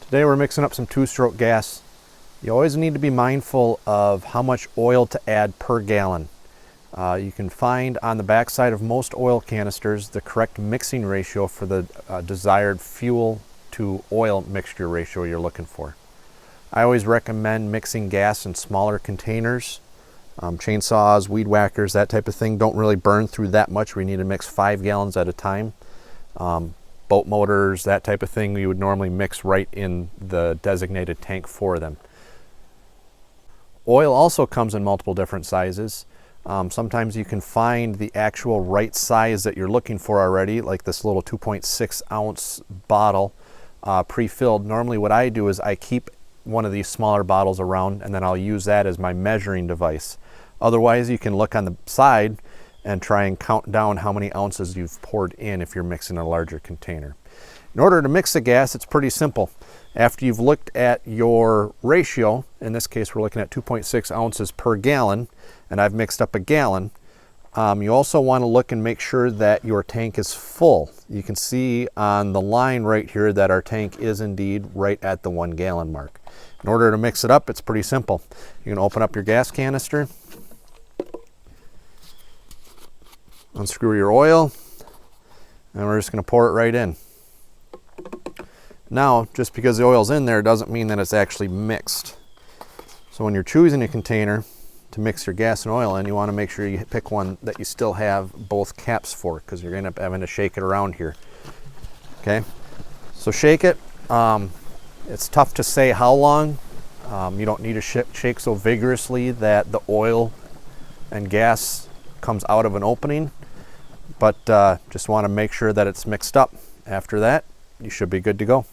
Today we're mixing up some two-stroke gas. You always need to be mindful of how much oil to add per gallon. You can find on the back side of most oil canisters the correct mixing ratio for the desired fuel to oil mixture ratio you're looking for. I always recommend mixing gas in smaller containers. Chainsaws, weed whackers, that type of thing don't really burn through that much. We need to mix 5 gallons at a time. Boat motors, that type of thing, you would normally mix right in the designated tank for them. Oil also comes in multiple different sizes. Sometimes you can find the actual right size that you're looking for already, like this little 2.6 ounce bottle pre-filled. Normally what I do is I keep one of these smaller bottles around, and then I'll use that as my measuring device. Otherwise, you can look on the side and try and count down how many ounces you've poured in if you're mixing a larger container. In order to mix the gas, it's pretty simple. After you've looked at your ratio, in this case we're looking at 2.6 ounces per gallon, and I've mixed up a gallon, you also want to look and make sure that your tank is full. You can see on the line right here that our tank is indeed right at the 1 gallon mark. In order to mix it up, it's pretty simple. You can open up your gas canister, unscrew your oil, and we're just going to pour it right in. Now, just because the oil's in there doesn't mean that it's actually mixed. So when you're choosing a container to mix your gas and oil in, you want to make sure you pick one that you still have both caps for, because you're going to end up having to shake it around here. Okay, so shake it. It's tough to say how long. You don't need to shake so vigorously that the oil and gas comes out of an opening, but just want to make sure that it's mixed up. After that, you should be good to go.